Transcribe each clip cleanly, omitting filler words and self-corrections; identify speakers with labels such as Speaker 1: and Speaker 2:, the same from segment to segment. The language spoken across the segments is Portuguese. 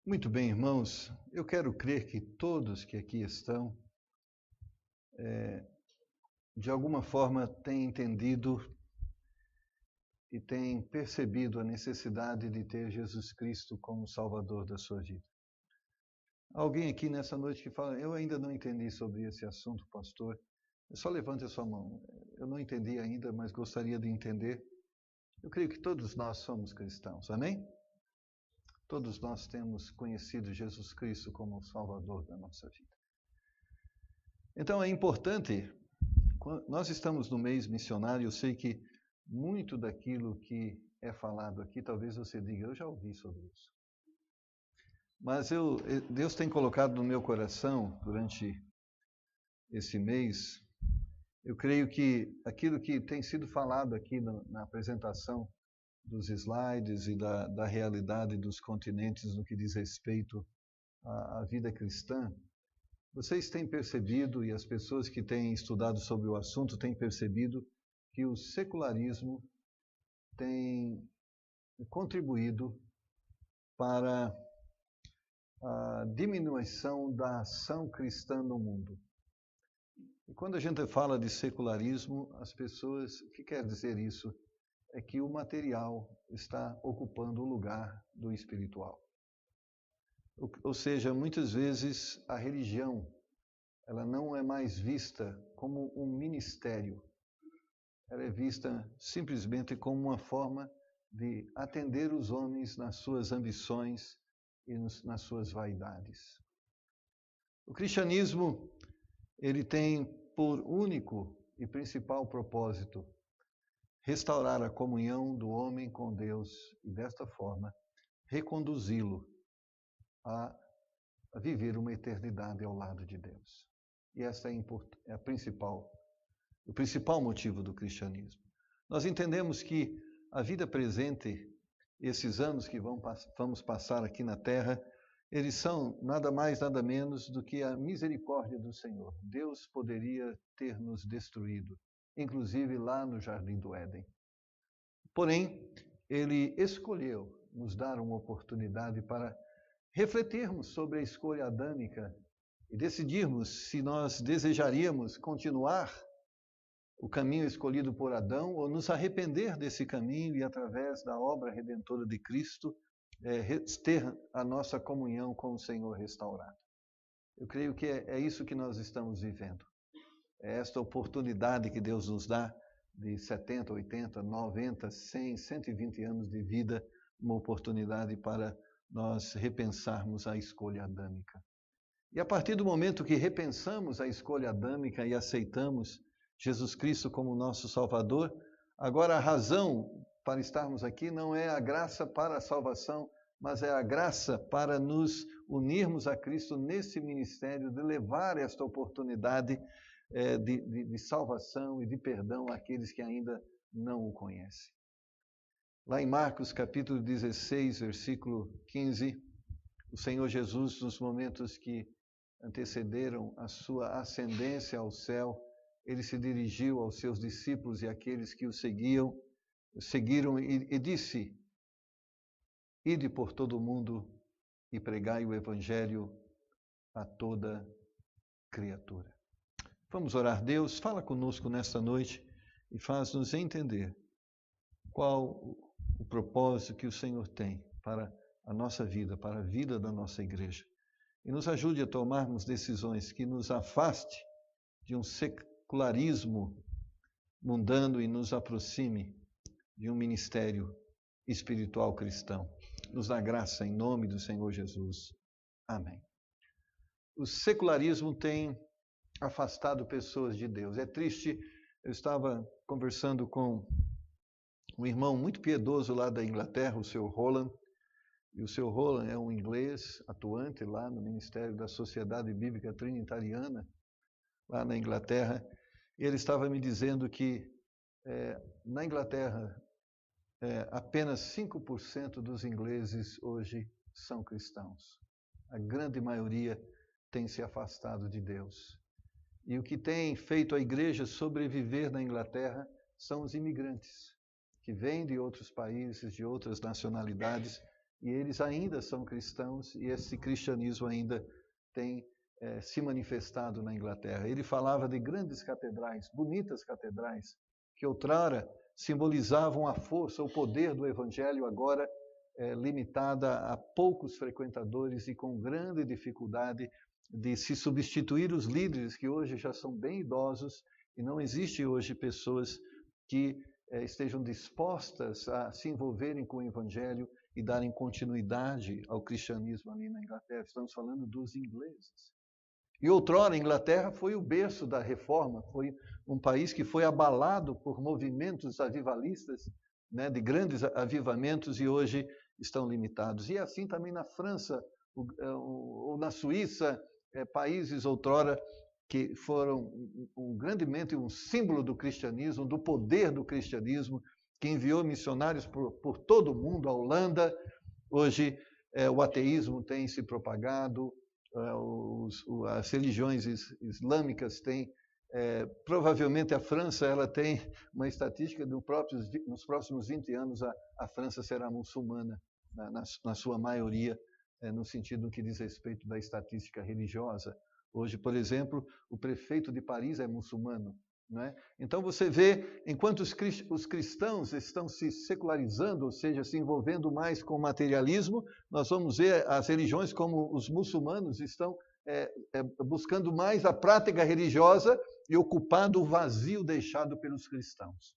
Speaker 1: Muito bem, irmãos. Eu quero crer que todos que aqui estão, de alguma forma, têm entendido e têm percebido a necessidade de ter Jesus Cristo como Salvador da sua vida. Alguém aqui nessa noite que fala, eu ainda não entendi sobre esse assunto, pastor. Só levante a sua mão. Eu não entendi ainda, mas gostaria de entender. Eu creio que todos nós somos cristãos, amém? Todos nós temos conhecido Jesus Cristo como o Salvador da nossa vida. Então é importante, nós estamos no mês missionário, eu sei que muito daquilo que é falado aqui, talvez você diga, eu já ouvi sobre isso. Mas Deus tem colocado no meu coração, durante esse mês, eu creio que aquilo que tem sido falado aqui na apresentação dos slides e da realidade dos continentes no que diz respeito à vida cristã, vocês têm percebido, e as pessoas que têm estudado sobre o assunto têm percebido, que o secularismo tem contribuído para a diminuição da ação cristã no mundo. E quando a gente fala de secularismo, as pessoas, o que quer dizer isso? É que o material está ocupando o lugar do espiritual. Ou seja, muitas vezes a religião, ela não é mais vista como um ministério. Ela é vista simplesmente como uma forma de atender os homens nas suas ambições e nas suas vaidades. O cristianismo, ele tem por único e principal propósito restaurar a comunhão do homem com Deus e, desta forma, reconduzi-lo a viver uma eternidade ao lado de Deus. E essa é o principal motivo do cristianismo. Nós entendemos que a vida presente, esses anos que vamos passar aqui na Terra, eles são nada mais, nada menos do que a misericórdia do Senhor. Deus poderia ter nos destruído, inclusive lá no Jardim do Éden. Porém, Ele escolheu nos dar uma oportunidade para refletirmos sobre a escolha adâmica e decidirmos se nós desejaríamos continuar o caminho escolhido por Adão ou nos arrepender desse caminho e, através da obra redentora de Cristo, ter a nossa comunhão com o Senhor restaurada. Eu creio que é isso que nós estamos vivendo. É esta oportunidade que Deus nos dá de 70, 80, 90, 100, 120 anos de vida, uma oportunidade para nós repensarmos a escolha adâmica. E a partir do momento que repensamos a escolha adâmica e aceitamos Jesus Cristo como nosso Salvador, agora a razão para estarmos aqui não é a graça para a salvação, mas é a graça para nos unirmos a Cristo nesse ministério de levar esta oportunidade de salvação e de perdão àqueles que ainda não o conhecem. Lá em Marcos capítulo 16, versículo 15, o Senhor Jesus, nos momentos que antecederam a sua ascendência ao céu, ele se dirigiu aos seus discípulos e àqueles que o seguiram e disse: Ide por todo o mundo e pregai o evangelho a toda criatura. Vamos orar. Deus, fala conosco nesta noite e faz-nos entender qual o propósito que o Senhor tem para a nossa vida, para a vida da nossa igreja. E nos ajude a tomarmos decisões que nos afaste de um secularismo mundano e nos aproxime de um ministério espiritual cristão. Nos dá graça em nome do Senhor Jesus. Amém. O secularismo tem afastado pessoas de Deus. É triste, eu estava conversando com um irmão muito piedoso lá da Inglaterra, o Sr. Holland, e o Sr. Holland é um inglês atuante lá no Ministério da Sociedade Bíblica Trinitariana, lá na Inglaterra, e ele estava me dizendo que na Inglaterra apenas 5% dos ingleses hoje são cristãos. A grande maioria tem se afastado de Deus. E o que tem feito a igreja sobreviver na Inglaterra são os imigrantes, que vêm de outros países, de outras nacionalidades, e eles ainda são cristãos, e esse cristianismo ainda tem se manifestado na Inglaterra. Ele falava de grandes catedrais, bonitas catedrais, que outrora simbolizavam a força, o poder do Evangelho, agora limitada a poucos frequentadores e com grande dificuldade de se substituir os líderes que hoje já são bem idosos, e não existe hoje pessoas que estejam dispostas a se envolverem com o Evangelho e darem continuidade ao cristianismo ali na Inglaterra. Estamos falando dos ingleses. E outrora, a Inglaterra foi o berço da reforma, foi um país que foi abalado por movimentos avivalistas, né, de grandes avivamentos, e hoje estão limitados. E assim também na França ou na Suíça, países outrora que foram grandemente um símbolo do cristianismo, do poder do cristianismo, que enviou missionários por todo o mundo. A Holanda, hoje o ateísmo tem se propagado, as religiões islâmicas têm, provavelmente a França ela tem uma estatística nos próximos 20 anos a França será muçulmana, na sua maioria, no sentido que diz respeito da estatística religiosa. Hoje, por exemplo, o prefeito de Paris é muçulmano. Né? Então você vê, enquanto os cristãos estão se secularizando, ou seja, se envolvendo mais com o materialismo, nós vamos ver as religiões como os muçulmanos estão buscando mais a prática religiosa e ocupando o vazio deixado pelos cristãos.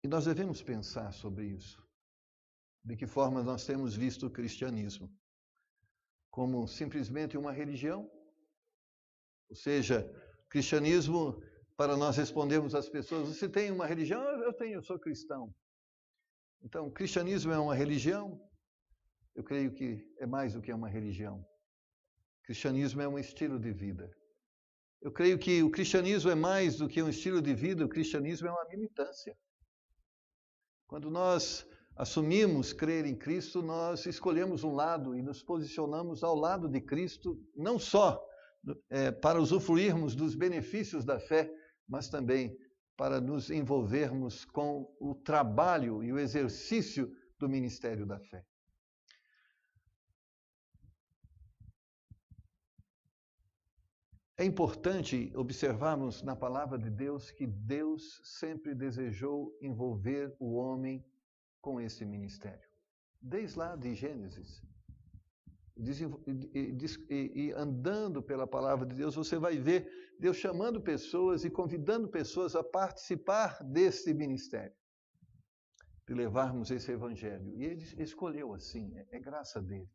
Speaker 1: E nós devemos pensar sobre isso. De que forma nós temos visto o cristianismo? Como simplesmente uma religião? Ou seja, cristianismo, para nós respondermos às pessoas, você tem uma religião? Eu sou cristão. Então, o cristianismo é uma religião? Eu creio que é mais do que uma religião. O cristianismo é um estilo de vida. Eu creio que o cristianismo é mais do que um estilo de vida, o cristianismo é uma militância. Quando nós assumimos crer em Cristo, nós escolhemos um lado e nos posicionamos ao lado de Cristo, não só para usufruirmos dos benefícios da fé, mas também para nos envolvermos com o trabalho e o exercício do ministério da fé. É importante observarmos na palavra de Deus que Deus sempre desejou envolver o homem com esse ministério. Desde lá de Gênesis. E andando pela palavra de Deus, você vai ver Deus chamando pessoas e convidando pessoas a participar desse ministério, de levarmos esse evangelho. E ele escolheu assim, é graça dele.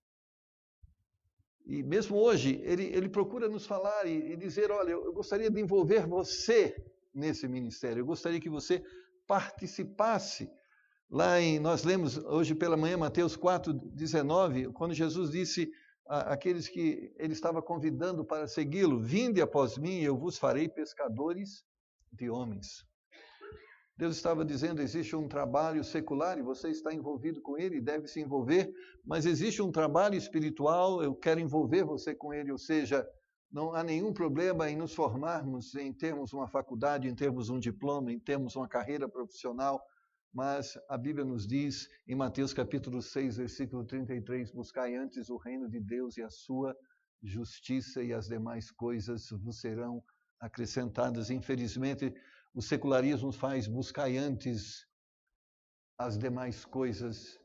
Speaker 1: E mesmo hoje, ele procura nos falar e dizer, olha, eu gostaria de envolver você nesse ministério, eu gostaria que você participasse. Nós lemos hoje pela manhã, Mateus 4:19, quando Jesus disse àqueles que ele estava convidando para segui-lo, vinde após mim e eu vos farei pescadores de homens. Deus estava dizendo, existe um trabalho secular e você está envolvido com ele, deve se envolver, mas existe um trabalho espiritual, eu quero envolver você com ele, ou seja, não há nenhum problema em nos formarmos, em termos uma faculdade, em termos um diploma, em termos uma carreira profissional, mas a Bíblia nos diz, em Mateus capítulo 6, versículo 33, buscai antes o reino de Deus e a sua justiça e as demais coisas vos serão acrescentadas. Infelizmente, o secularismo faz buscai antes as demais coisas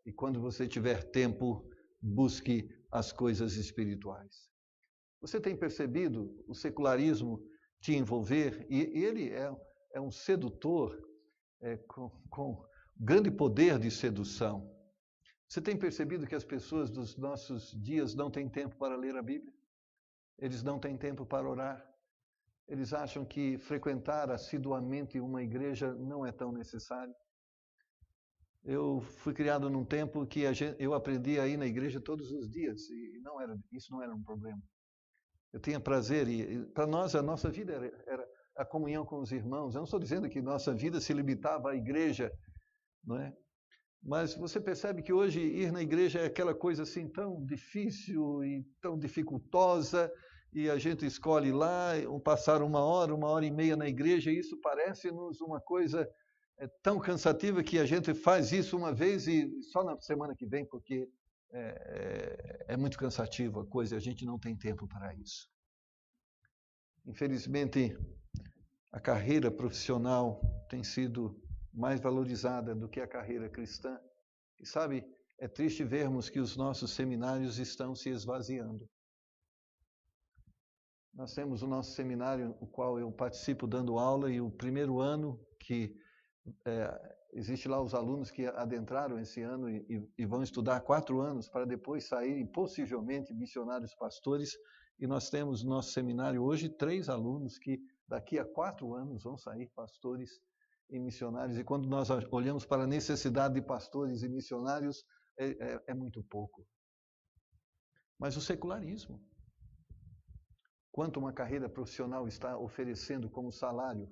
Speaker 1: e quando você tiver tempo, busque as coisas espirituais. Você tem percebido o secularismo te envolver? E ele é um sedutor com grande poder de sedução. Você tem percebido que as pessoas dos nossos dias não têm tempo para ler a Bíblia? Eles não têm tempo para orar? Eles acham que frequentar assiduamente uma igreja não é tão necessário? Eu fui criado num tempo que eu aprendi a ir na igreja todos os dias e isso não era um problema. Eu tinha prazer e para nós a nossa vida era a comunhão com os irmãos. Eu não estou dizendo que nossa vida se limitava à igreja, não é? Mas você percebe que hoje ir na igreja é aquela coisa assim tão difícil e tão dificultosa, e a gente escolhe lá, passar uma hora e meia na igreja, e isso parece-nos uma coisa é tão cansativa que a gente faz isso uma vez e só na semana que vem, porque é muito cansativo a coisa e a gente não tem tempo para isso. Infelizmente, a carreira profissional tem sido mais valorizada do que a carreira cristã. E sabe, é triste vermos que os nossos seminários estão se esvaziando. Nós temos o nosso seminário, o qual eu participo dando aula, e o primeiro ano que existe lá os alunos que adentraram esse ano e vão estudar 4 anos para depois saírem possivelmente missionários pastores. E nós temos no nosso seminário hoje 3 alunos que daqui a 4 anos vão sair pastores e missionários. E quando nós olhamos para a necessidade de pastores e missionários, é muito pouco. Mas o secularismo, quanto uma carreira profissional está oferecendo como salário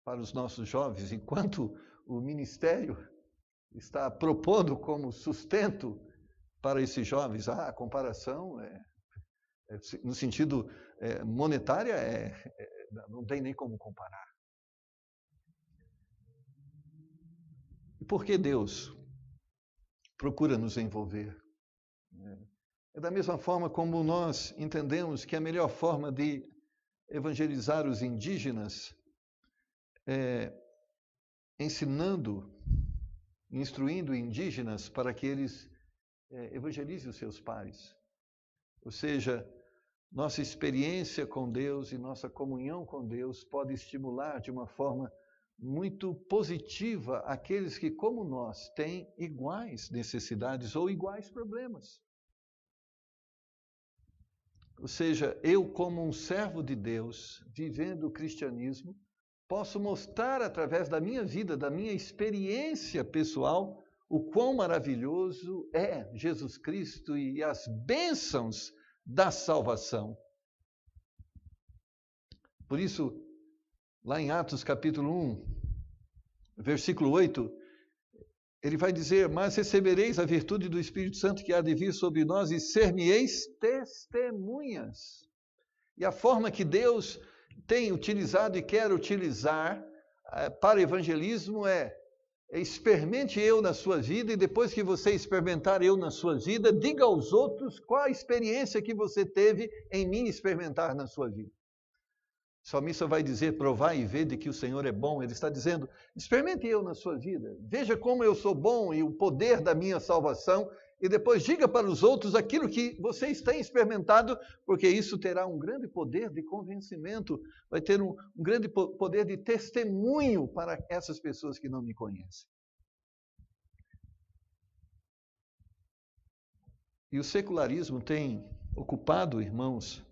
Speaker 1: para os nossos jovens, enquanto o ministério está propondo como sustento para esses jovens, a comparação no sentido monetário não tem nem como comparar. E por que Deus procura nos envolver? É da mesma forma como nós entendemos que a melhor forma de evangelizar os indígenas ensinando, instruindo indígenas para que eles evangelizem os seus pares. Ou seja, nossa experiência com Deus e nossa comunhão com Deus pode estimular de uma forma muito positiva aqueles que, como nós, têm iguais necessidades ou iguais problemas. Ou seja, eu, como um servo de Deus, vivendo o cristianismo, posso mostrar através da minha vida, da minha experiência pessoal, o quão maravilhoso é Jesus Cristo e as bênçãos da salvação. Por isso, lá em Atos capítulo 1, versículo 8, ele vai dizer: mas recebereis a virtude do Espírito Santo que há de vir sobre nós e ser-me-eis testemunhas. E a forma que Deus tem utilizado e quer utilizar para evangelismo experimente eu na sua vida, e depois que você experimentar eu na sua vida, diga aos outros qual a experiência que você teve em mim experimentar na sua vida. O salmista vai dizer: provai e vede que o Senhor é bom. Ele está dizendo: experimente eu na sua vida, veja como eu sou bom e o poder da minha salvação, e depois diga para os outros aquilo que vocês têm experimentado, porque isso terá um grande poder de convencimento, vai ter um grande poder de testemunho para essas pessoas que não me conhecem. E o secularismo tem ocupado, irmãos,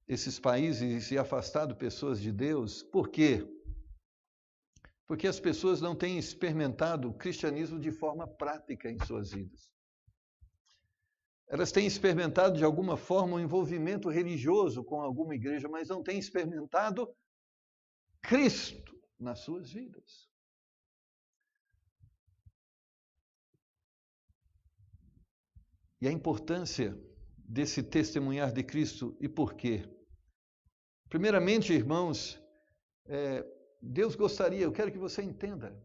Speaker 1: esses países e afastado pessoas de Deus. Por quê? Porque as pessoas não têm experimentado o cristianismo de forma prática em suas vidas. Elas têm experimentado de alguma forma um envolvimento religioso com alguma igreja, mas não têm experimentado Cristo nas suas vidas. E a importância desse testemunhar de Cristo, e por quê? Primeiramente, irmãos, Deus gostaria, eu quero que você entenda,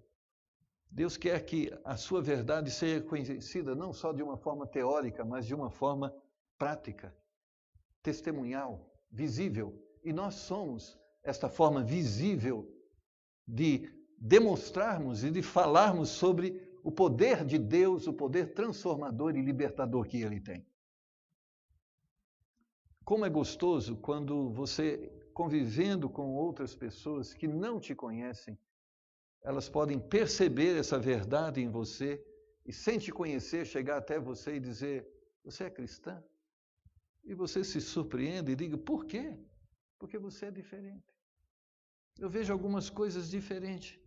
Speaker 1: Deus quer que a sua verdade seja conhecida não só de uma forma teórica, mas de uma forma prática, testemunhal, visível. E nós somos esta forma visível de demonstrarmos e de falarmos sobre o poder de Deus, o poder transformador e libertador que Ele tem. Como é gostoso quando você, convivendo com outras pessoas que não te conhecem, elas podem perceber essa verdade em você e, sem te conhecer, chegar até você e dizer: você é cristã? E você se surpreende e diga: por quê? Porque você é diferente. Eu vejo algumas coisas diferentes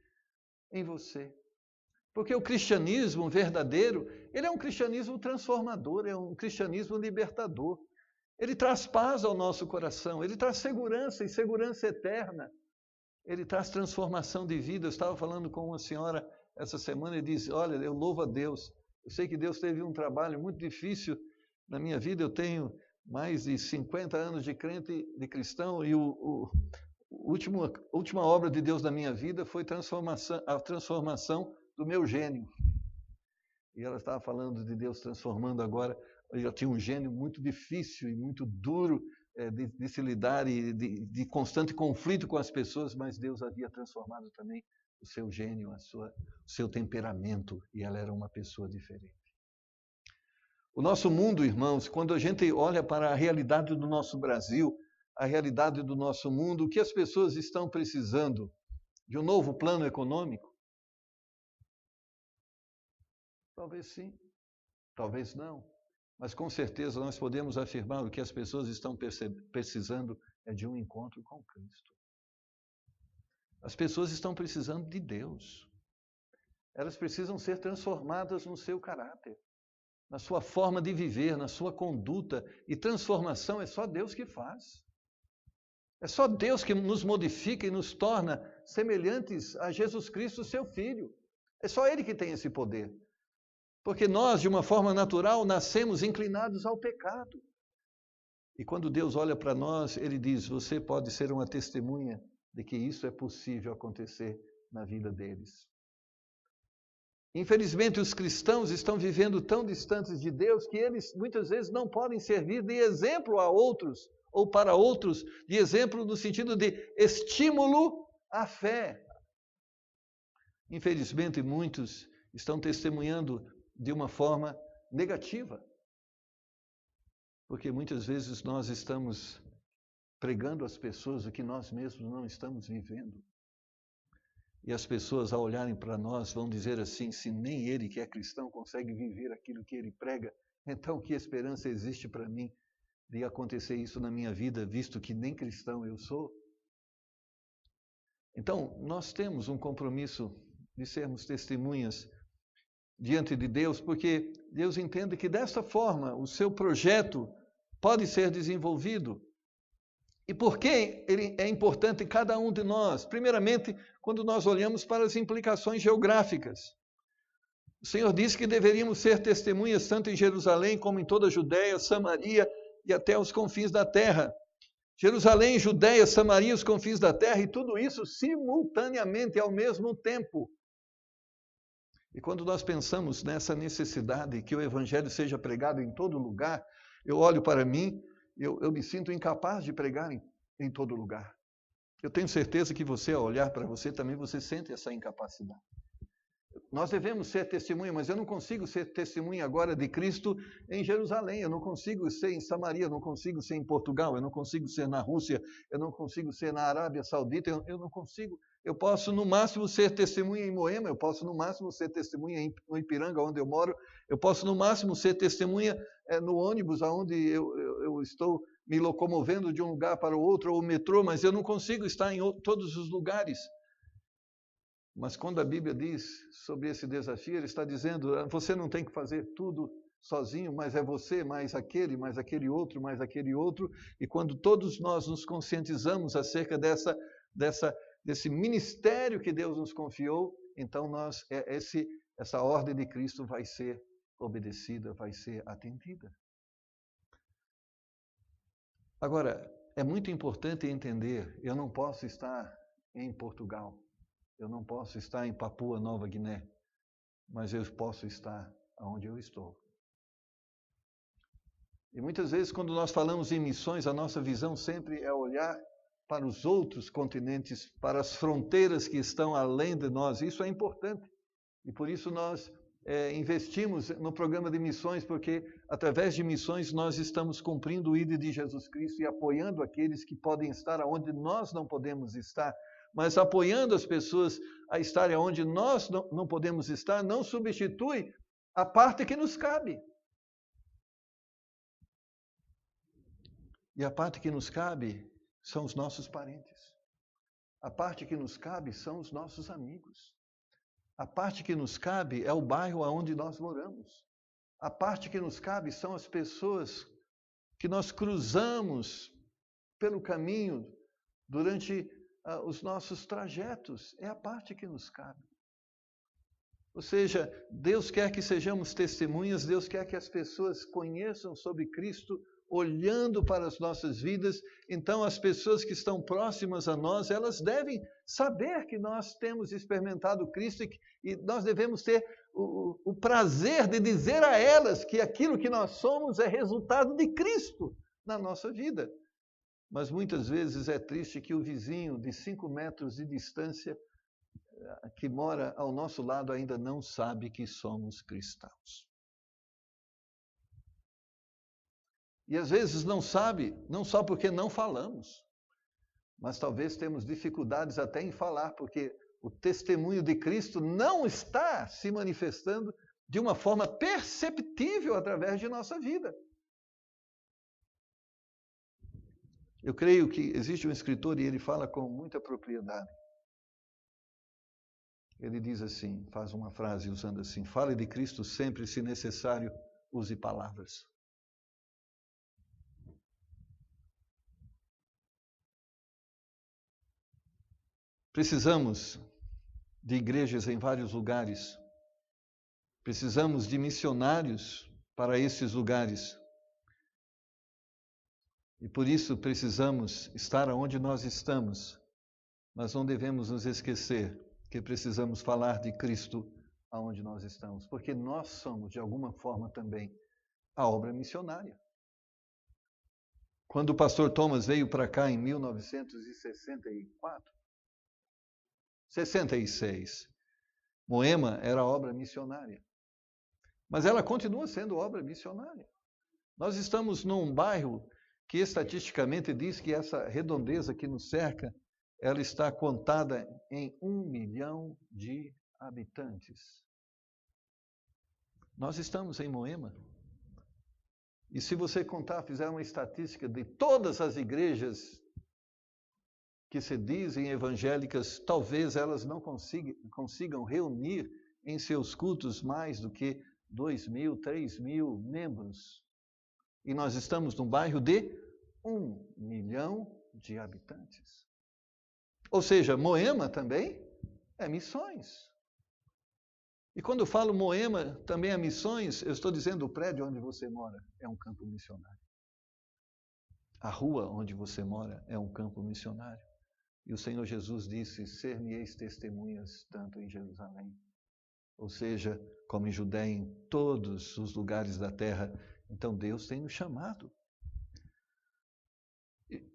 Speaker 1: em você. Porque o cristianismo verdadeiro, ele é um cristianismo transformador, é um cristianismo libertador. Ele traz paz ao nosso coração, ele traz segurança e segurança eterna. Ele traz transformação de vida. Eu estava falando com uma senhora essa semana e disse: olha, eu louvo a Deus. Eu sei que Deus teve um trabalho muito difícil na minha vida. Eu tenho mais de 50 anos de crente, de cristão, e o última obra de Deus na minha vida foi a transformação do meu gênio. E ela estava falando de Deus transformando agora. Eu tinha um gênio muito difícil e muito duro de se lidar e de constante conflito com as pessoas, mas Deus havia transformado também o seu gênio, o seu temperamento, e ela era uma pessoa diferente. O nosso mundo, irmãos, quando a gente olha para a realidade do nosso Brasil, a realidade do nosso mundo, o que as pessoas estão precisando? De um novo plano econômico? Talvez sim, talvez não. Mas com certeza nós podemos afirmar o que as pessoas estão precisando é de um encontro com Cristo. As pessoas estão precisando de Deus. Elas precisam ser transformadas no seu caráter, na sua forma de viver, na sua conduta. E transformação é só Deus que faz. É só Deus que nos modifica e nos torna semelhantes a Jesus Cristo, seu Filho. É só Ele que tem esse poder. Porque nós, de uma forma natural, nascemos inclinados ao pecado. E quando Deus olha para nós, Ele diz, você pode ser uma testemunha de que isso é possível acontecer na vida deles. Infelizmente, os cristãos estão vivendo tão distantes de Deus que eles muitas vezes não podem servir de exemplo a outros, ou para outros, de exemplo no sentido de estímulo à fé. Infelizmente, muitos estão testemunhando de uma forma negativa, porque muitas vezes nós estamos pregando às pessoas o que nós mesmos não estamos vivendo. E as pessoas, ao olharem para nós, vão dizer assim, se nem ele que é cristão consegue viver aquilo que ele prega, então que esperança existe para mim de acontecer isso na minha vida, visto que nem cristão eu sou? Então, nós temos um compromisso de sermos testemunhas diante de Deus, porque Deus entende que desta forma o seu projeto pode ser desenvolvido. E por que ele é importante em cada um de nós? Primeiramente, quando nós olhamos para as implicações geográficas. O Senhor disse que deveríamos ser testemunhas tanto em Jerusalém como em toda a Judéia, Samaria e até os confins da terra. Jerusalém, Judéia, Samaria, os confins da terra, e tudo isso simultaneamente, ao mesmo tempo. E quando nós pensamos nessa necessidade que o Evangelho seja pregado em todo lugar, eu olho para mim, eu me sinto incapaz de pregar em todo lugar. Eu tenho certeza que você, ao olhar para você, também você sente essa incapacidade. Nós devemos ser testemunha, mas eu não consigo ser testemunha agora de Cristo em Jerusalém, eu não consigo ser em Samaria, eu não consigo ser em Portugal, eu não consigo ser na Rússia, eu não consigo ser na Arábia Saudita, eu não consigo. Eu posso, no máximo, ser testemunha em Moema, eu posso, no máximo, ser testemunha no Ipiranga, onde eu moro, eu posso, no máximo, ser testemunha no ônibus, onde eu estou me locomovendo de um lugar para o outro, ou o metrô, mas eu não consigo estar em todos os lugares. Mas quando a Bíblia diz sobre esse desafio, ele está dizendo, você não tem que fazer tudo sozinho, mas é você, mais aquele outro, mais aquele outro. E quando todos nós nos conscientizamos acerca desse ministério que Deus nos confiou, então essa ordem de Cristo vai ser obedecida, vai ser atendida. Agora, é muito importante entender, eu não posso estar em Portugal, eu não posso estar em Papua Nova Guiné, mas eu posso estar onde eu estou. E muitas vezes, quando nós falamos em missões, a nossa visão sempre é olhar para os outros continentes, para as fronteiras que estão além de nós. Isso é importante. E por isso nós investimos no programa de missões, porque através de missões nós estamos cumprindo o ID de Jesus Cristo e apoiando aqueles que podem estar onde nós não podemos estar. Mas apoiando as pessoas a estarem onde nós não podemos estar, não substitui a parte que nos cabe. E a parte que nos cabe são os nossos parentes. A parte que nos cabe são os nossos amigos. A parte que nos cabe é o bairro onde nós moramos. A parte que nos cabe são as pessoas que nós cruzamos pelo caminho durante os nossos trajetos. É a parte que nos cabe. Ou seja, Deus quer que sejamos testemunhas, Deus quer que as pessoas conheçam sobre Cristo olhando para as nossas vidas. Então, as pessoas que estão próximas a nós, elas devem saber que nós temos experimentado Cristo e nós devemos ter o prazer de dizer a elas que aquilo que nós somos é resultado de Cristo na nossa vida. Mas muitas vezes é triste que o vizinho de 5 metros de distância, que mora ao nosso lado, ainda não sabe que somos cristãos. E às vezes não sabe, não só porque não falamos, mas talvez temos dificuldades até em falar, porque o testemunho de Cristo não está se manifestando de uma forma perceptível através de nossa vida. Eu creio que existe um escritor e ele fala com muita propriedade. Ele diz assim, faz uma frase usando assim: fale de Cristo sempre, se necessário, use palavras. Precisamos de igrejas em vários lugares. Precisamos de missionários para esses lugares. E por isso precisamos estar onde nós estamos. Mas não devemos nos esquecer que precisamos falar de Cristo aonde nós estamos. Porque nós somos, de alguma forma, também a obra missionária. Quando o pastor Thomas veio para cá em 1966, Moema era obra missionária. Mas ela continua sendo obra missionária. Nós estamos num bairro que estatisticamente diz que essa redondeza que nos cerca, ela está contada em 1 milhão de habitantes. Nós estamos em Moema. E se você contar, fizer uma estatística de todas as igrejas que se dizem evangélicas, talvez elas não consigam reunir em seus cultos mais do que 2.000, 3.000 membros. E nós estamos num bairro de 1 milhão de habitantes. Ou seja, Moema também é missões. E quando eu falo Moema também é missões, eu estou dizendo o prédio onde você mora é um campo missionário. A rua onde você mora é um campo missionário. E o Senhor Jesus disse: ser-me-eis testemunhas tanto em Jerusalém, ou seja, como em Judéia, em todos os lugares da terra. Então Deus tem nos chamado.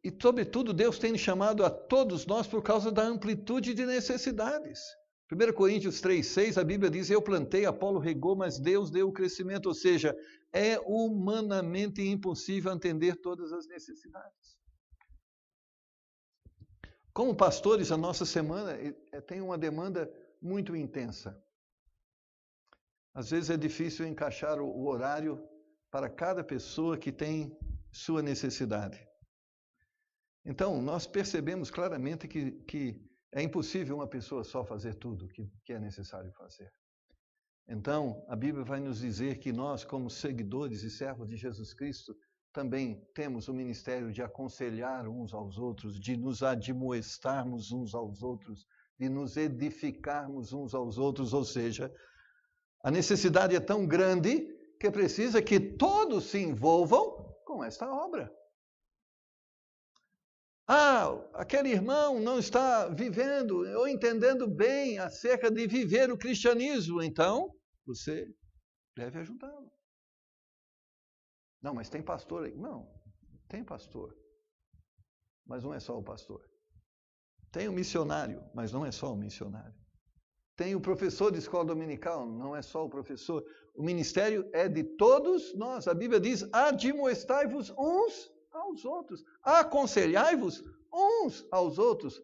Speaker 1: E sobretudo, Deus tem nos chamado a todos nós por causa da amplitude de necessidades. 1 Coríntios 3,6, a Bíblia diz: eu plantei, Apolo regou, mas Deus deu o crescimento. Ou seja, é humanamente impossível atender todas as necessidades. Como pastores, a nossa semana tem uma demanda muito intensa. Às vezes é difícil encaixar o horário para cada pessoa que tem sua necessidade. Então, nós percebemos claramente que é impossível uma pessoa só fazer tudo que é necessário fazer. Então, a Bíblia vai nos dizer que nós, como seguidores e servos de Jesus Cristo, também temos o ministério de aconselhar uns aos outros, de nos admoestarmos uns aos outros, de nos edificarmos uns aos outros. Ou seja, a necessidade é tão grande que precisa que todos se envolvam com esta obra. Aquele irmão não está vivendo ou entendendo bem acerca de viver o cristianismo, então você deve ajudá-lo. Não, mas tem pastor aí. Não, tem pastor, mas não é só o pastor. Tem o missionário, mas não é só o missionário. Tem o professor de escola dominical, não é só o professor. O ministério é de todos nós. A Bíblia diz: admoestai-vos uns aos outros, aconselhai-vos uns aos outros,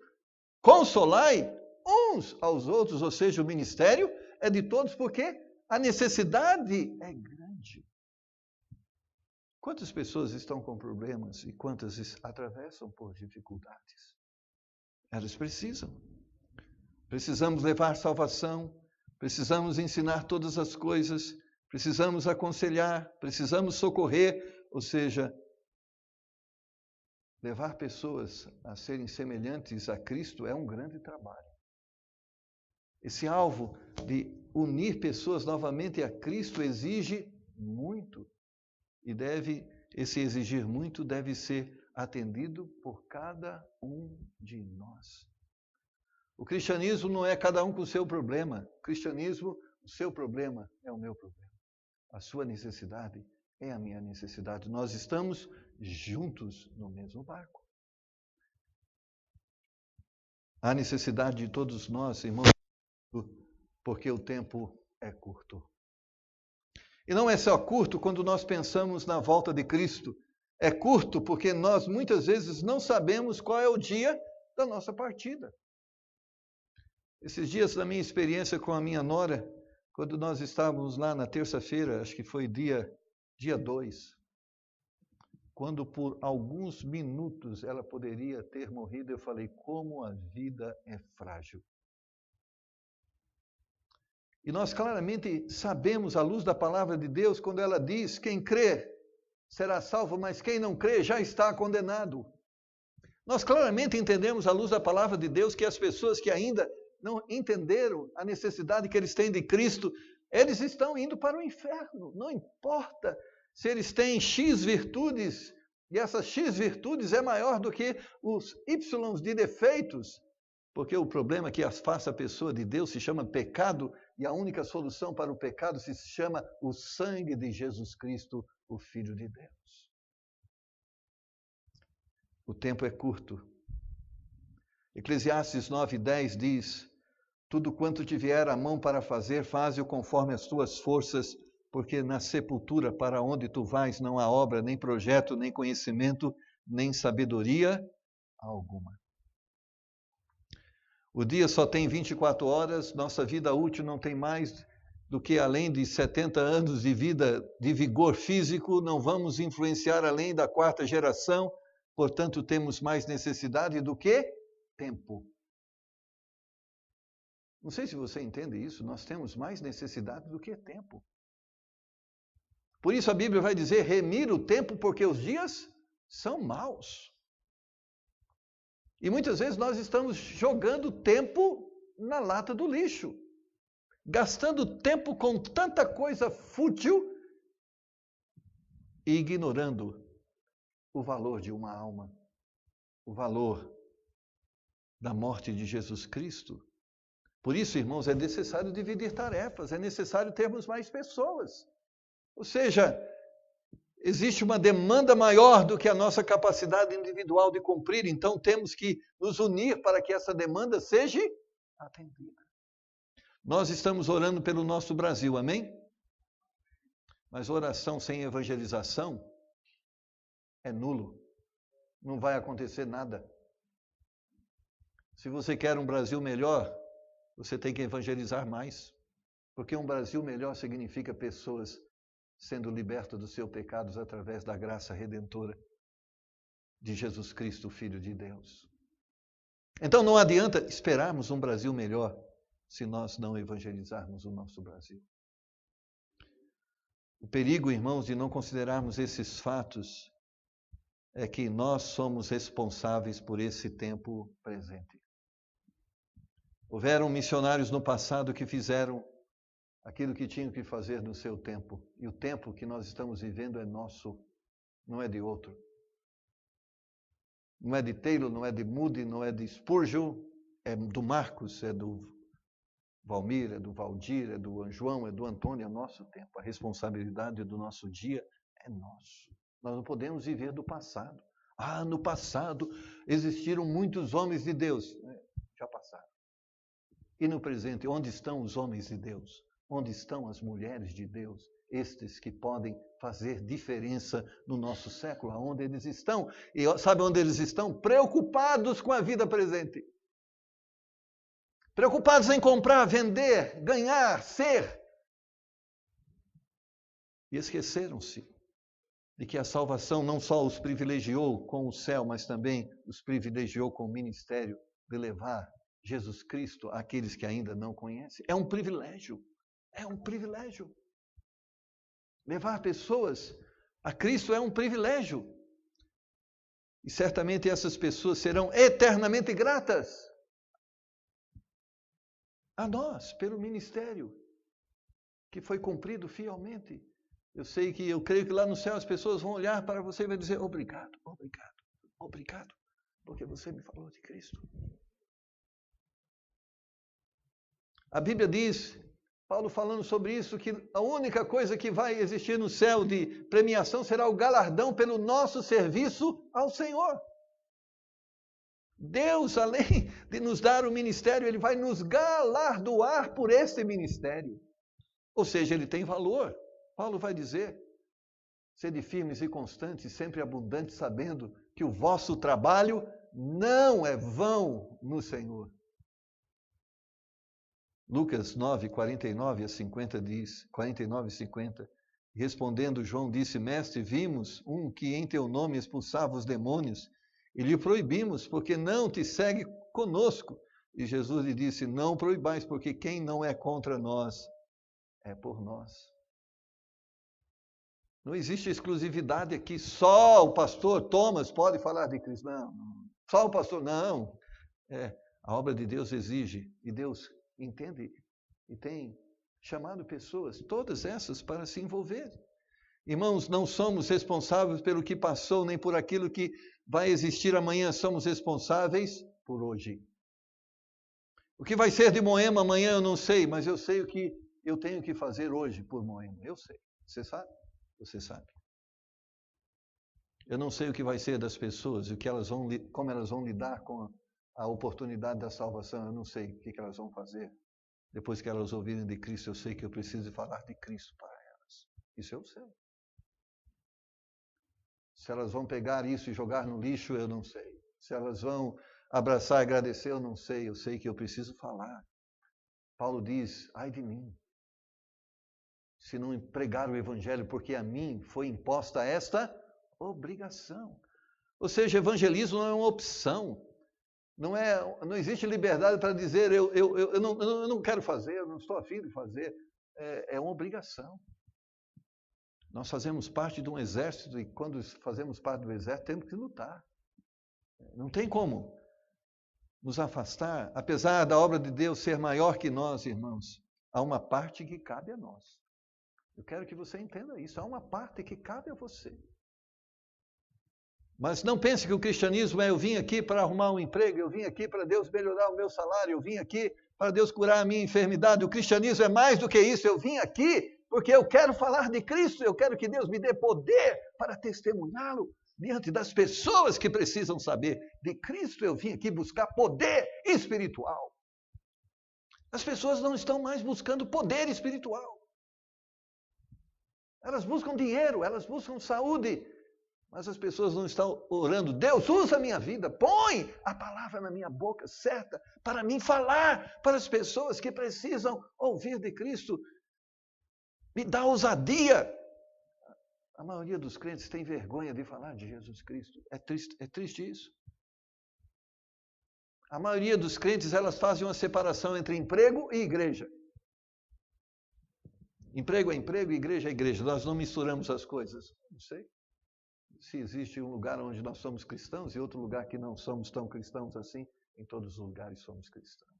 Speaker 1: consolai uns aos outros. Ou seja, o ministério é de todos porque a necessidade é grande. Quantas pessoas estão com problemas e quantas atravessam por dificuldades? Elas precisam. Precisamos levar salvação, precisamos ensinar todas as coisas, precisamos aconselhar, precisamos socorrer, ou seja, levar pessoas a serem semelhantes a Cristo é um grande trabalho. Esse alvo de unir pessoas novamente a Cristo exige muito e deve esse exigir muito deve ser atendido por cada um de nós. O cristianismo não é cada um com o seu problema. O cristianismo, o seu problema é o meu problema. A sua necessidade é a minha necessidade. Nós estamos juntos no mesmo barco. Há necessidade de todos nós, irmãos, porque o tempo é curto. E não é só curto quando nós pensamos na volta de Cristo. É curto porque nós muitas vezes não sabemos qual é o dia da nossa partida. Esses dias, na minha experiência com a minha nora, quando nós estávamos lá na terça-feira, acho que foi dia 2, quando por alguns minutos ela poderia ter morrido, eu falei, como a vida é frágil. E nós claramente sabemos, à luz da palavra de Deus, quando ela diz, quem crê será salvo, mas quem não crê já está condenado. Nós claramente entendemos, à luz da palavra de Deus, que as pessoas que ainda não entenderam a necessidade que eles têm de Cristo, eles estão indo para o inferno. Não importa se eles têm X virtudes, e essas X virtudes é maior do que os Y de defeitos, porque o problema que afasta a pessoa de Deus se chama pecado, e a única solução para o pecado se chama o sangue de Jesus Cristo, o Filho de Deus. O tempo é curto. Eclesiastes 9:10 diz, tudo quanto te vier à mão para fazer, faze-o conforme as tuas forças, porque na sepultura para onde tu vais não há obra, nem projeto, nem conhecimento, nem sabedoria alguma. O dia só tem 24 horas, nossa vida útil não tem mais do que além de 70 anos de vida, de vigor físico, não vamos influenciar além da 4ª geração, portanto temos mais necessidade do que tempo. Não sei se você entende isso, nós temos mais necessidade do que tempo. Por isso a Bíblia vai dizer, remira o tempo porque os dias são maus. E muitas vezes nós estamos jogando tempo na lata do lixo, gastando tempo com tanta coisa fútil e ignorando o valor de uma alma, o valor da morte de Jesus Cristo. Por isso, irmãos, é necessário dividir tarefas, é necessário termos mais pessoas. Ou seja, existe uma demanda maior do que a nossa capacidade individual de cumprir, então temos que nos unir para que essa demanda seja atendida. Nós estamos orando pelo nosso Brasil, amém? Mas oração sem evangelização é nulo. Não vai acontecer nada. Se você quer um Brasil melhor, você tem que evangelizar mais. Porque um Brasil melhor significa pessoas sendo libertas dos seus pecados através da graça redentora de Jesus Cristo, Filho de Deus. Então não adianta esperarmos um Brasil melhor se nós não evangelizarmos o nosso Brasil. O perigo, irmãos, de não considerarmos esses fatos é que nós somos responsáveis por esse tempo presente. Houveram missionários no passado que fizeram aquilo que tinham que fazer no seu tempo. E o tempo que nós estamos vivendo é nosso, não é de outro. Não é de Taylor, não é de Moody, não é de Spurgeon, é do Marcos, é do Valmir, é do Valdir, é do João, é do Antônio, é nosso tempo. A responsabilidade do nosso dia é nosso. Nós não podemos viver do passado. No passado existiram muitos homens de Deus. Já passaram. E no presente, onde estão os homens de Deus? Onde estão as mulheres de Deus? Estes que podem fazer diferença no nosso século, aonde eles estão? E sabe onde eles estão? Preocupados com a vida presente. Preocupados em comprar, vender, ganhar, ser. E esqueceram-se de que a salvação não só os privilegiou com o céu, mas também os privilegiou com o ministério de levar Jesus Cristo àqueles que ainda não conhecem. É um privilégio. É um privilégio. Levar pessoas a Cristo é um privilégio. E certamente essas pessoas serão eternamente gratas a nós, pelo ministério que foi cumprido fielmente. Eu creio que lá no céu as pessoas vão olhar para você e vão dizer: obrigado, obrigado, obrigado, porque você me falou de Cristo. A Bíblia diz, Paulo falando sobre isso, que a única coisa que vai existir no céu de premiação será o galardão pelo nosso serviço ao Senhor. Deus, além de nos dar o ministério, Ele vai nos galardoar por esse ministério. Ou seja, ele tem valor. Paulo vai dizer: sede firmes e constantes, sempre abundantes, sabendo que o vosso trabalho não é vão no Senhor. Lucas 9, 49 a 50 diz, 49 e 50. Respondendo, João disse: Mestre, vimos um que em teu nome expulsava os demônios, e lhe proibimos, porque não te segue conosco. E Jesus lhe disse: Não proibais, porque quem não é contra nós é por nós. Não existe exclusividade aqui, só o pastor Thomas pode falar de Cristo. Não, só o pastor, não. A obra de Deus exige, e Deus entende e tem chamado pessoas, todas essas, para se envolver. Irmãos, não somos responsáveis pelo que passou, nem por aquilo que vai existir amanhã, somos responsáveis por hoje. O que vai ser de Moema amanhã eu não sei, mas eu sei o que eu tenho que fazer hoje por Moema. Eu sei. Você sabe? Você sabe. Eu não sei o que vai ser das pessoas, como elas vão lidar com a oportunidade da salvação. Eu não sei o que elas vão fazer. Depois que elas ouvirem de Cristo, eu sei que eu preciso falar de Cristo para elas. Isso eu sei. Se elas vão pegar isso e jogar no lixo, eu não sei. Se elas vão abraçar e agradecer, eu não sei. Eu sei que eu preciso falar. Paulo diz: ai de mim, se não pregar o evangelho, porque a mim foi imposta esta obrigação. Ou seja, evangelismo não é uma opção. Não existe liberdade para dizer eu não quero fazer, eu não estou afim de fazer. É uma obrigação. Nós fazemos parte de um exército e quando fazemos parte do exército temos que lutar. Não tem como nos afastar, apesar da obra de Deus ser maior que nós, irmãos. Há uma parte que cabe a nós. Eu quero que você entenda isso. Há uma parte que cabe a você. Mas não pense que o cristianismo eu vim aqui para arrumar um emprego, eu vim aqui para Deus melhorar o meu salário, eu vim aqui para Deus curar a minha enfermidade. O cristianismo é mais do que isso. Eu vim aqui porque eu quero falar de Cristo, eu quero que Deus me dê poder para testemunhá-lo diante das pessoas que precisam saber de Cristo. Eu vim aqui buscar poder espiritual. As pessoas não estão mais buscando poder espiritual. Elas buscam dinheiro, elas buscam saúde. Mas as pessoas não estão orando: Deus, usa a minha vida, põe a palavra na minha boca certa para mim falar para as pessoas que precisam ouvir de Cristo. Me dá ousadia. A maioria dos crentes tem vergonha de falar de Jesus Cristo. É triste isso. A maioria dos crentes, elas fazem uma separação entre emprego e igreja. Emprego é emprego, igreja é igreja. Nós não misturamos as coisas. Não sei se existe um lugar onde nós somos cristãos e outro lugar que não somos tão cristãos assim. Em todos os lugares somos cristãos.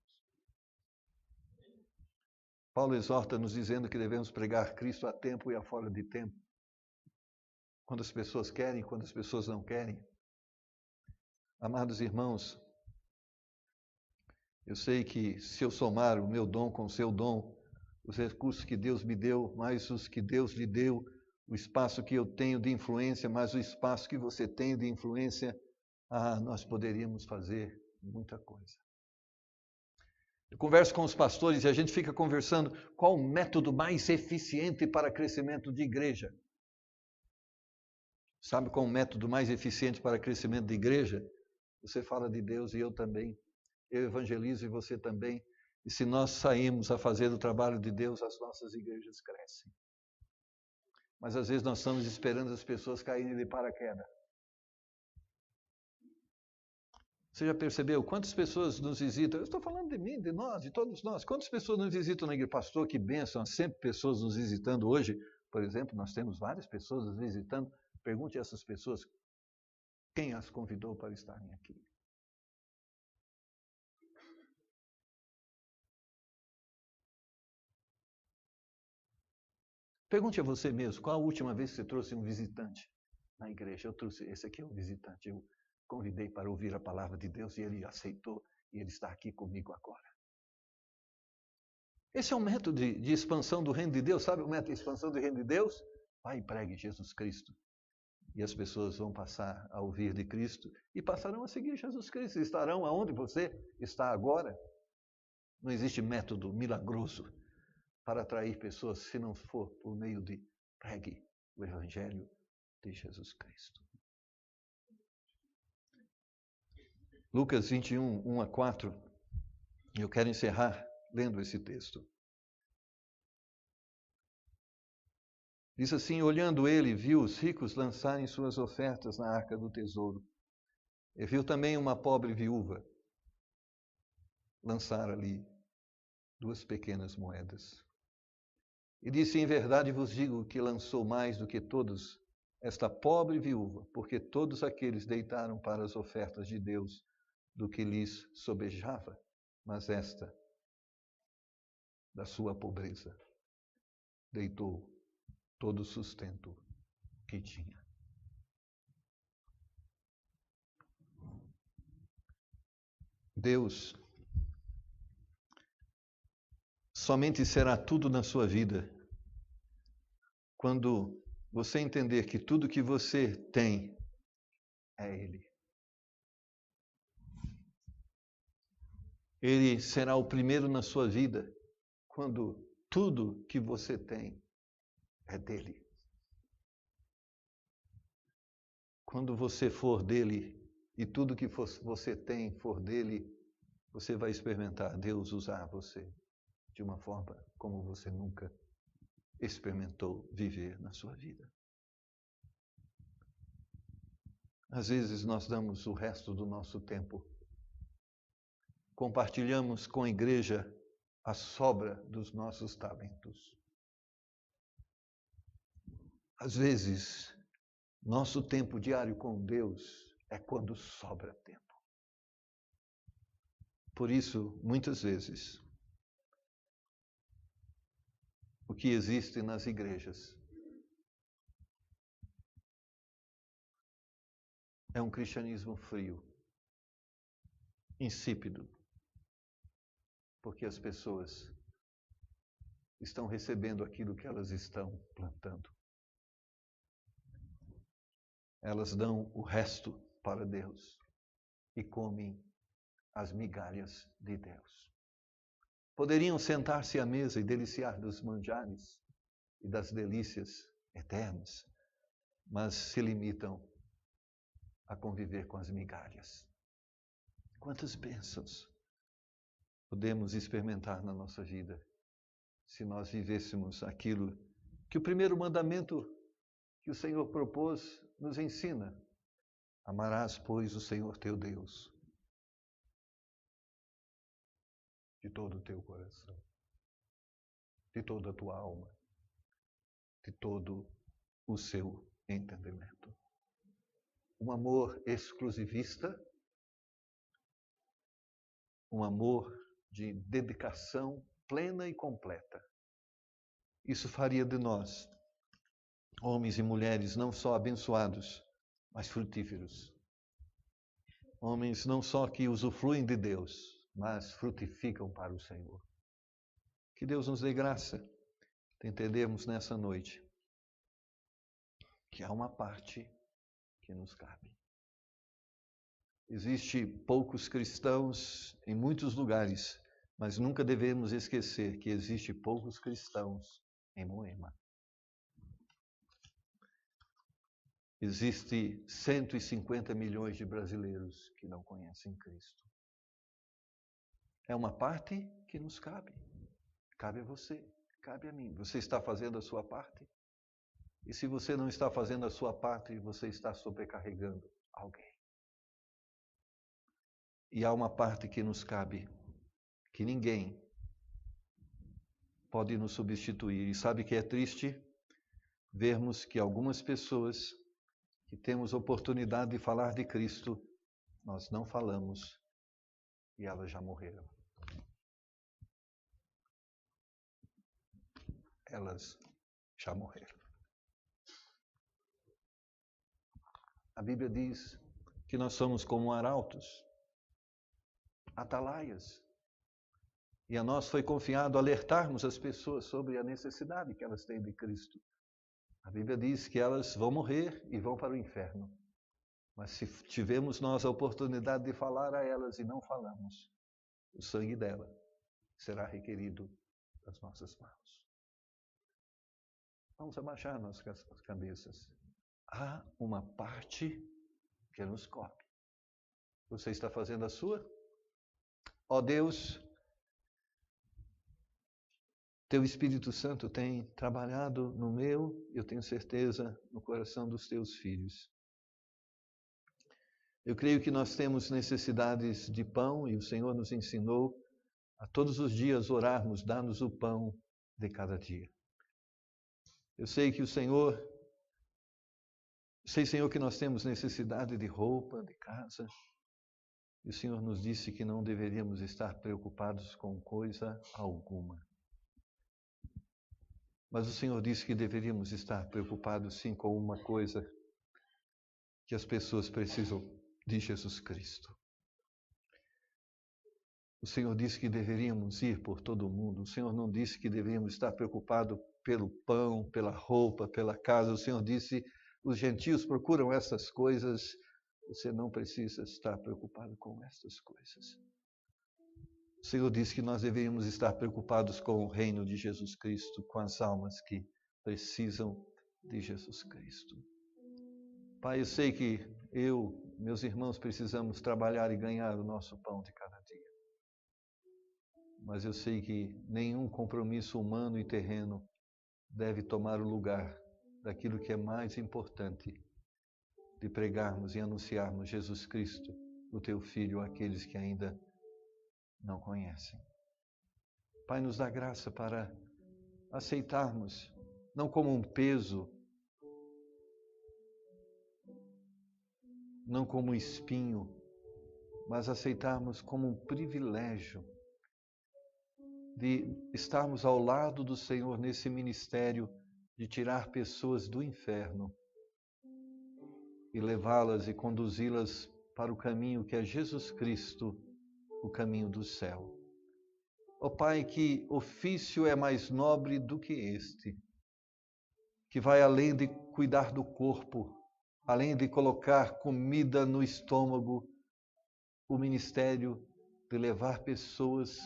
Speaker 1: Paulo exorta nos dizendo que devemos pregar Cristo a tempo e a fora de tempo. Quando as pessoas querem, quando as pessoas não querem. Amados irmãos, eu sei que se eu somar o meu dom com o seu dom, os recursos que Deus me deu, mais os que Deus lhe deu, o espaço que eu tenho de influência, mais o espaço que você tem de influência, nós poderíamos fazer muita coisa. Eu converso com os pastores e a gente fica conversando qual o método mais eficiente para crescimento de igreja. Sabe qual o método mais eficiente para crescimento de igreja? Você fala de Deus e eu também. Eu evangelizo e você também. E se nós saímos a fazer o trabalho de Deus, as nossas igrejas crescem. Mas às vezes nós estamos esperando as pessoas caírem de paraquedas. Você já percebeu quantas pessoas nos visitam? Eu estou falando de mim, de nós, de todos nós. Quantas pessoas nos visitam na igreja? Pastor, que bênção, há sempre pessoas nos visitando hoje. Por exemplo, nós temos várias pessoas nos visitando. Pergunte a essas pessoas quem as convidou para estarem aqui. Pergunte a você mesmo, qual a última vez que você trouxe um visitante na igreja? Eu trouxe, esse aqui é um visitante, eu convidei para ouvir a palavra de Deus e ele aceitou e ele está aqui comigo agora. Esse é um método de expansão do reino de Deus, sabe o método de expansão do reino de Deus? Vai e pregue Jesus Cristo. E as pessoas vão passar a ouvir de Cristo e passarão a seguir Jesus Cristo. Estarão aonde você está agora. Não existe método milagroso para atrair pessoas se não for por meio de pregue o Evangelho de Jesus Cristo. Lucas 21, 1 a 4. Eu quero encerrar lendo esse texto. Diz assim: olhando ele, viu os ricos lançarem suas ofertas na arca do tesouro. E viu também uma pobre viúva lançar ali 2 pequenas moedas. E disse: em verdade vos digo que lançou mais do que todos esta pobre viúva, porque todos aqueles deitaram para as ofertas de Deus do que lhes sobejava, mas esta, da sua pobreza, deitou todo o sustento que tinha. Deus somente será tudo na sua vida quando você entender que tudo que você tem é Ele. Ele será o primeiro na sua vida quando tudo que você tem é dele. Quando você for dele e tudo que você tem for dele, você vai experimentar Deus usar você de uma forma como você nunca experimentou viver na sua vida. Às vezes nós damos o resto do nosso tempo, compartilhamos com a igreja a sobra dos nossos talentos. Às vezes, nosso tempo diário com Deus é quando sobra tempo. Por isso, muitas vezes, o que existe nas igrejas é um cristianismo frio, insípido, porque as pessoas estão recebendo aquilo que elas estão plantando. Elas dão o resto para Deus e comem as migalhas de Deus. Poderiam sentar-se à mesa e deliciar dos manjares e das delícias eternas, mas se limitam a conviver com as migalhas. Quantas bênçãos podemos experimentar na nossa vida se nós vivêssemos aquilo que o primeiro mandamento que o Senhor propôs nos ensina: amarás, pois, o Senhor teu Deus de todo o teu coração, de toda a tua alma, de todo o seu entendimento. Um amor exclusivista, um amor de dedicação plena e completa. Isso faria de nós homens e mulheres não só abençoados, mas frutíferos. Homens não só que usufruem de Deus, mas frutificam para o Senhor. Que Deus nos dê graça de entendermos nessa noite que há uma parte que nos cabe. Existem poucos cristãos em muitos lugares, mas nunca devemos esquecer que existem poucos cristãos em Moema. Existem 150 milhões de brasileiros que não conhecem Cristo. É uma parte que nos cabe. Cabe a você, cabe a mim. Você está fazendo a sua parte? E se você não está fazendo a sua parte, você está sobrecarregando alguém. E há uma parte que nos cabe, que ninguém pode nos substituir. E sabe que é triste vermos que algumas pessoas que temos oportunidade de falar de Cristo, nós não falamos e elas já morreram. Elas já morreram. A Bíblia diz que nós somos como arautos, atalaias. E a nós foi confiado alertarmos as pessoas sobre a necessidade que elas têm de Cristo. A Bíblia diz que elas vão morrer e vão para o inferno. Mas se tivermos nós a oportunidade de falar a elas e não falamos, o sangue dela será requerido das nossas mãos. Vamos abaixar nossas cabeças. Há uma parte que nos cobre. Você está fazendo a sua? Ó Deus, Teu Espírito Santo tem trabalhado no meu, eu tenho certeza, no coração dos Teus filhos. Eu creio que nós temos necessidades de pão e o Senhor nos ensinou a todos os dias orarmos, dá-nos o pão de cada dia. Eu sei que Senhor, que nós temos necessidade de roupa, de casa. E o Senhor nos disse que não deveríamos estar preocupados com coisa alguma. Mas o Senhor disse que deveríamos estar preocupados sim com uma coisa, que as pessoas precisam de Jesus Cristo. O Senhor disse que deveríamos ir por todo o mundo. O Senhor não disse que deveríamos estar preocupados pelo pão, pela roupa, pela casa. O Senhor disse, os gentios procuram essas coisas, você não precisa estar preocupado com essas coisas. O Senhor disse que nós deveríamos estar preocupados com o reino de Jesus Cristo, com as almas que precisam de Jesus Cristo. Pai, eu sei que meus irmãos, precisamos trabalhar e ganhar o nosso pão de cada dia. Mas eu sei que nenhum compromisso humano e terreno deve tomar o lugar daquilo que é mais importante, de pregarmos e anunciarmos Jesus Cristo, o Teu Filho, àqueles que ainda não conhecem. Pai, nos dá graça para aceitarmos, não como um peso, não como um espinho, mas aceitarmos como um privilégio de estarmos ao lado do Senhor nesse ministério de tirar pessoas do inferno e levá-las e conduzi-las para o caminho que é Jesus Cristo, o caminho do céu. Ó Pai, que ofício é mais nobre do que este, que vai além de cuidar do corpo, além de colocar comida no estômago, o ministério de levar pessoas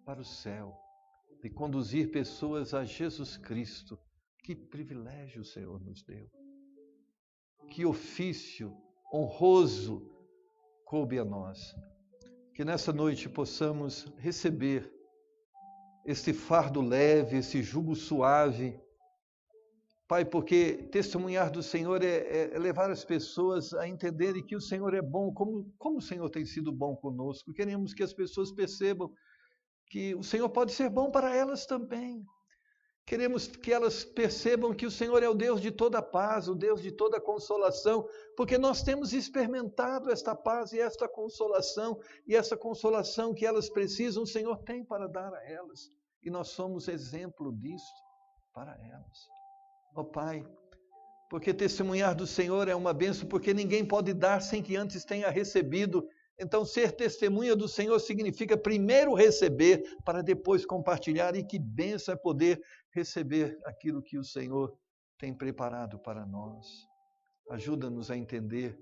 Speaker 1: para o céu, de conduzir pessoas a Jesus Cristo. Que privilégio o Senhor nos deu. Que ofício honroso coube a nós. Que nessa noite possamos receber este fardo leve, esse jugo suave. Pai, porque testemunhar do Senhor é levar as pessoas a entenderem que o Senhor é bom, como o Senhor tem sido bom conosco. Queremos que as pessoas percebam que o Senhor pode ser bom para elas também. Queremos que elas percebam que o Senhor é o Deus de toda paz, o Deus de toda consolação, porque nós temos experimentado esta paz e esta consolação, e essa consolação que elas precisam, o Senhor tem para dar a elas. E nós somos exemplo disso para elas. Ó Pai, porque testemunhar do Senhor é uma bênção, porque ninguém pode dar sem que antes tenha recebido. Então, ser testemunha do Senhor significa primeiro receber, para depois compartilhar. E que bênção é poder receber aquilo que o Senhor tem preparado para nós. Ajuda-nos a entender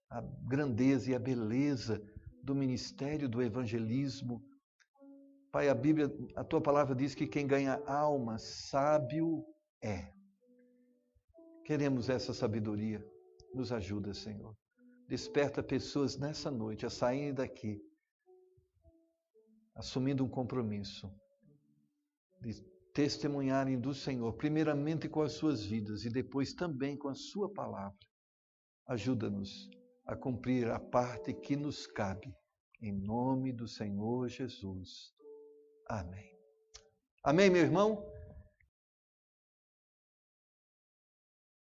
Speaker 1: a grandeza e a beleza do ministério do evangelismo. Pai, a Tua palavra diz que quem ganha alma, sábio é. Queremos essa sabedoria. Nos ajuda, Senhor. Desperta pessoas nessa noite a saírem daqui assumindo um compromisso de testemunharem do Senhor, primeiramente com as suas vidas e depois também com a sua palavra. Ajuda-nos a cumprir a parte que nos cabe. Em nome do Senhor Jesus. Amém. Amém, meu irmão?